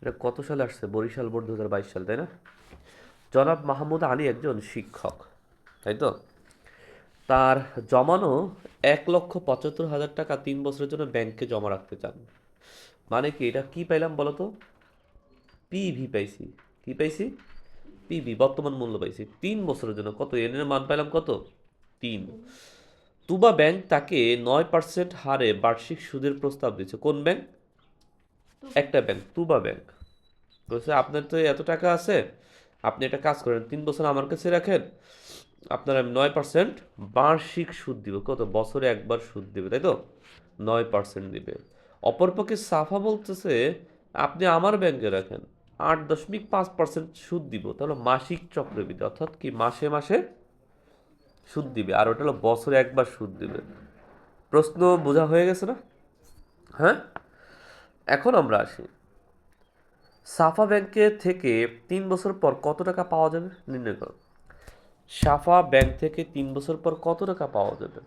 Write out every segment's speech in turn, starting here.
এটা কত সালে আসছে? বরিশাল বোর্ড 2022 সাল, তাই না? জনাব মাহমুদ আলী একজন শিক্ষক, তাই তো? তার জমানো 1,75,000 টাকা 3 বছরের জন্য ব্যাংকে জমা রাখতে চান। মানে কি, এটা কি পাইলাম বলো তো? পিভি পাইছি। কি পাইছি? পিভি, বর্তমান মূল্য পাইছি 3 বছরের জন্য। কত এর মান পাইলাম? কত? 3। তুবা ব্যাংক তাকে 9% হারে বার্ষিক সুদের প্রস্তাব দিচ্ছে। কোন ব্যাংক? একটা ব্যাংক, তুবা ব্যাংক। বলছে আপনার তো এত টাকা আছে, আপনি একটা কাজ করেন, 3 বছর আমার কাছে রাখেন, আপনার আমি 9% বার্ষিক সুদ দিব। কত? বছরে একবার সুদ দিবে, তাই তো? 9% দিবে। অপরপক্ষে সাফা বলতেছে আপনি আমার ব্যাংকে রাখেন, 8.5% সুদ দিব। তাহলে মাসিক চক্রবৃদ্ধি, অর্থাৎ কি মাসে মাসে সুদ দিবে, আর ওটা হলো বছরে একবার সুদ দিবে। প্রশ্ন বোঝা হয়ে গেছে না? হ্যাঁ, এখন আমরা আসি, সাফা ব্যাংকে থেকে 3 বছর পর কত টাকা পাওয়া যাবে নির্ণয় করো। সাফা ব্যাংক থেকে 3 বছর পর কত টাকা পাওয়া যাবে?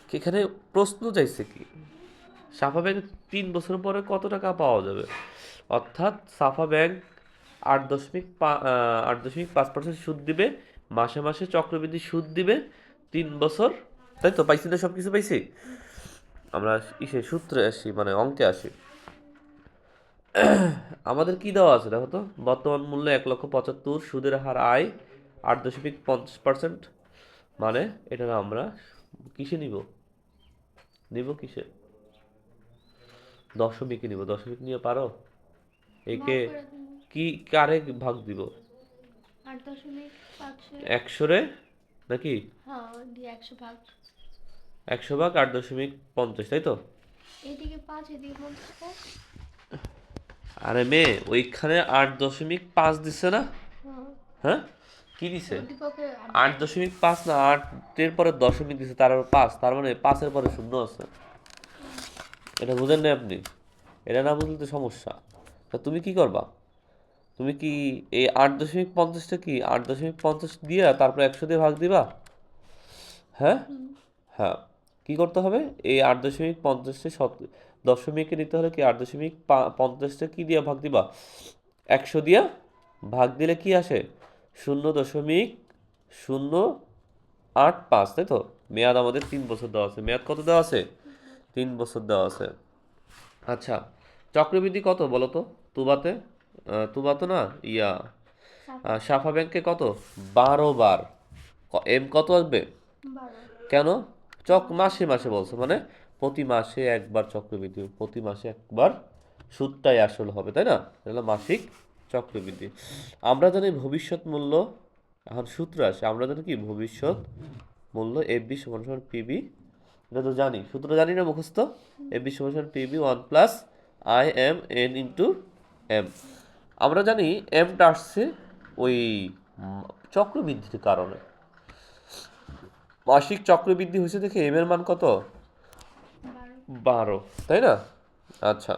এখানে প্রশ্ন চাইছে কি, সাফা ব্যাংক 3 বছর পরে কত টাকা পাওয়া যাবে, অর্থাৎ সাফা ব্যাংক 8.5% সুদ দিবে, মাসে মাসে চক্রবৃদ্ধি সুদ দিবে 3 বছর, তাই তো? পাইছি না? সব কিছু পাইছি। আমরা ইসে সূত্রে আসি, মানে অঙ্কে আসি। আমাদের কি দেওয়া আছে দেখো তো? বর্তমান মূল্য 1,75,000, সুদের হার আয় 8.50%। মানে এটা আমরা কিসে নিব? নিব কিসে? দশমিকে নিব। দশমিক নিয়ে পারো? ভাগ একে করে দিন। কি কারে ভাগ দিব? 8.5-এ। 100 রে নাকি? হ্যাঁ, দিয়ে 100 ভাগ। 100 ভাগ 8.50, তাই তো? এদিকে 5, এদিকে 50 ভাগ। আরে মেয়ে, ওইখানে 8.5 দিছে না? হ্যাঁ। হ্যাঁ, কি দিছে? উদ্দীপকে 8 আট দিছে। দশমিক পাঁচ না, 8-এর পরে দশমিক দিছে, তার আবার 5, তার মানে 5-এর পরে শূন্য আছে। হুম। এটা বুঝেন না আপনি? এটা না বুঝলে তো সমস্যা। তা তুমি কি করবা? তুমি কি এই 8.50টা কি 8.50 দিয়া তারপর 100 দিয়ে ভাগ দিবা? হ্যাঁ, হুম। হ্যাঁ। কি করতে হবে? এই 8.50টা দশমিকে নিতে হলে কি 8.50টা কি দিয়ে ভাগ দিবা? 100 দিয়া ভাগ দিলে কি আসে? 0.085, তাই তো? মেয়াদ আমাদের 3 বছর দেওয়া আছে। মেয়াদ কত দেওয়া আছে? 3 বছর দেওয়া আছে। আচ্ছা, চক্রবৃদ্ধি কত বলো তো? তুবাতে, তুবা তো না, ইয়া, সাফা। সাফা ব্যাংকে কত? 12 বার। এম কত আসবে? 12। কেন? মাসে মাসে মাসে মাসে। বলছো মানে প্রতি মাসে একবার চক্রবৃদ্ধি, প্রতি মাসে একবার সুদটাই আসল হবে, তাই না? এটা হলো মাসিক চক্রবৃদ্ধি। আমরা জানি ভবিষ্যৎ মূল্য, এখন সূত্র আসে, আমরা জানি কি ভবিষ্যৎ মূল্য এফবি সমান সমান পিবি। এটা তো জানি, সূত্র জানি না মুখস্থ। হুম। এফবি সমান সমান পিবি 1+IMN ইন্টু এম। আমরা জানি এমটা আসছে ওই উম, চক্রবৃদ্ধির কারণে। মাসিক চক্রবৃদ্ধি হয়েছে দেখে এম এর মান কত? 12। 12, তাই না? আচ্ছা,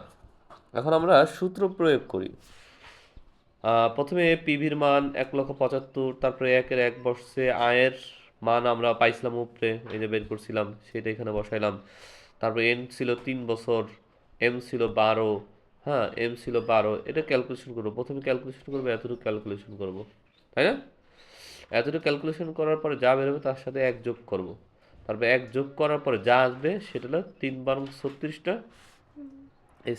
এখন আমরা সূত্র প্রয়োগ করি। প্রথমে পিভির মান 1,75,000, তারপরে 1-এর 1 বসছে, আয়ের মান আমরা পাইছিলাম উপরে, এই যে বের করছিলাম, সেটা এখানে বসাইলাম। তারপরে এন ছিল 3 বছর, এম ছিল 12। হ্যাঁ, এম ছিল 12, এটা ক্যালকুলেশন করবো। প্রথমে ক্যালকুলেশন করবো, এতটুকু ক্যালকুলেশন করবো, তাই না? এতটুকু ক্যালকুলেশন করার পরে যা বেরোবে তার সাথে 1 যোগ করবো। তারপরে 1 যোগ করার পরে যা আসবে সেটা হলো 3 × 36টা। হুম। এই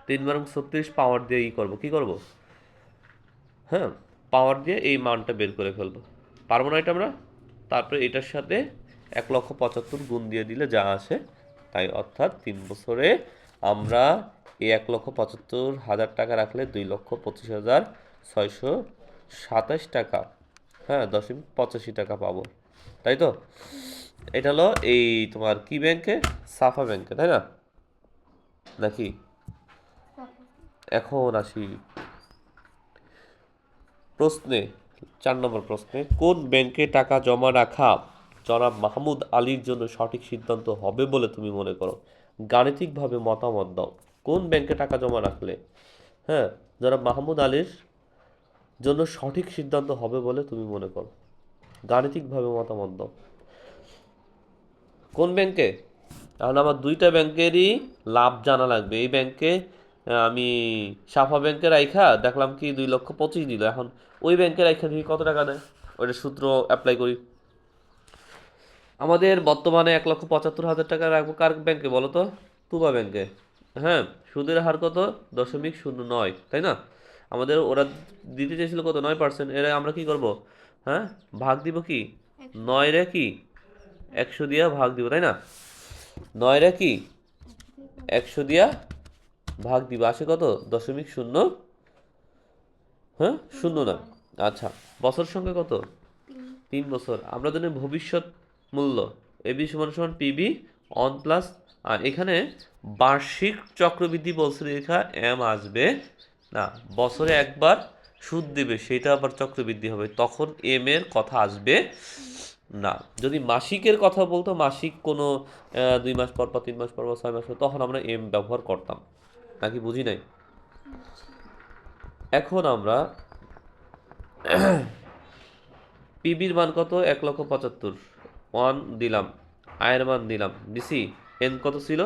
3 × 36 পাওয়ার দিয়ে করবো, কি করবো? হ্যাঁ, পাওয়ার দিয়ে এই মানটা বের করে ফেলবো। পারবো না এটা আমরা? তারপরে এটার সাথে 1,75,000 গুণ দিয়ে দিলে যা আসে তাই, অর্থাৎ 3 বছরে আমরা এই 1,75,000 টাকা রাখলে 2,25,627 টাকা, হ্যাঁ, 0.85 টাকা পাবো, তাই তো? হুম। এটা হলো এই তোমার কি ব্যাংকে? সাফা ব্যাংকে, তাই না? নাকি? সাফা। এখন আসি প্রশ্নে। 4 নম্বর প্রশ্নে, কোন ব্যাংকে টাকা জমা রাখা জনাব মাহমুদ আলীর জন্য সঠিক সিদ্ধান্ত হবে বলে তুমি মনে করো? গাণিতিকভাবে মতামত দাও। কোন ব্যাংকে টাকা জমা রাখলে, হ্যাঁ, জনাব মাহমুদ আলীর জন্য সঠিক সিদ্ধান্ত হবে বলে তুমি মনে করো? গাণিতিকভাবে মতামত দাও। কোন ব্যাংকে? তাহলে আমার দুইটা ব্যাংকেরই লাভ জানা লাগবে। এই ব্যাংকে আমি সাফা ব্যাংকে রাইখা দেখলাম কি 2,25,000 দিল, এখন ওই ব্যাংকে রাইখা দেখি কত টাকা দেয়, ওইটা সূত্র অ্যাপ্লাই করি। আমাদের বর্তমানে 1,75,000 টাকা রাখবো কার ব্যাংকে বলো তো? তুবা ব্যাংকে। হ্যাঁ, সুদের হার কত? 0.09, তাই না? আমাদের ওরা দিতে চেয়েছিল কত? 9%। এরা আমরা কি করব? হ্যাঁ, ভাগ দিব কি? 100 9 রে কি 100 দিয়া ভাগ দিব, তাই না? 9 রে কি 100 100 দিয়া ভাগ দিব, আসে কত? 0.0, হ্যাঁ, শূন্য না। আচ্ছা, বছর সংখ্যা কত? 3 3 বছর। আমরা জানি ভবিষ্যৎ মূল্য এবি সমান সমান পিবি অন প্লাস, আর এখানে বার্ষিক চক্রবৃদ্ধি বলছে লেখা এম আসবে না, বছরে একবার সুদ দেবে, সেটা আবার চক্রবৃদ্ধি হবে, তখন এম এর কথা আসবে না। যদি মাসিকের কথা বলতো, মাসিক কোনো 2 মাস পর পর, 3 মাস পর পর, 6 মাস পর, তখন আমরা এম ব্যবহার করতাম, নাকি বুঝি নাই? এখন আমরা পিবির মান কত? 1,75,000, ওয়ান দিলাম, আয়ের মান দিলাম, দিছি। এন কত ছিল?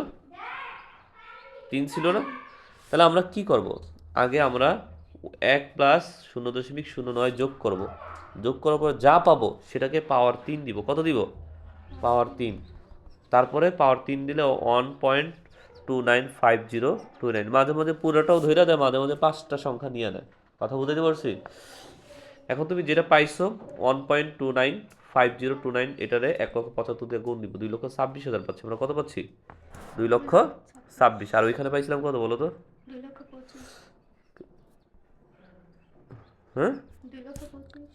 3 ছিল না? তাহলে আমরা কি করব? আগে আমরা 1 প্লাস 0.09 যোগ করব, যোগ করার পর যা পাবো সেটাকে পাওয়ার 3 দিব। কত দিব? পাওয়ার 3। তারপরে পাওয়ার 3 দিলে 1.295029, মাঝে মাঝে পুরোটাও ধরে দেয়, মাঝে মাঝে 5টা সংখ্যা নিয়ে নেয়। কথা বুঝতে পারছি? এখন তুমি যেটা পাইছো 1.295029, এটারে 1,75,000 দিয়ে গুণ দিব, 2,26,000 পাচ্ছি। আমরা কত পাচ্ছি? 2,26,000। আর ওইখানে পাইছিলাম কত বলো তো? 2,25,000 হ্যাঁ, 2,25,000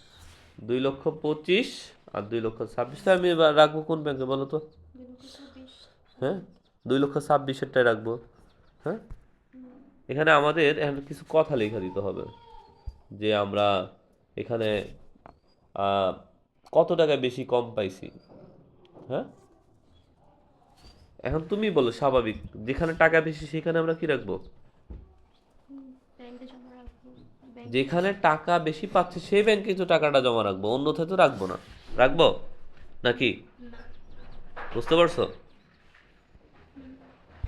2,25,000 আর 2,26,000। আমি এবার রাখবো কোন ব্যাংকে বলো তো? 2,26,000 হ্যাঁ, 2,26,000টাই রাখবো। হ্যাঁ, এখানে আমাদের এখন কিছু কথা লেখা দিতে হবে, যে আমরা এখানে আহ, কত টাকা বেশি কম পাইছি। হ্যাঁ, এখন তুমি বলো, স্বাভাবিক যেখানে টাকা বেশি সেখানে আমরা কি রাখবো? ব্যাংকে জমা রাখবো। ব্যাংক যেখানে টাকা বেশি পাচ্ছি সেই ব্যাংকে তো টাকাটা জমা রাখবো, অন্যথায় তো রাখবো না। রাখবো নাকি? না। বুঝতে পারছো?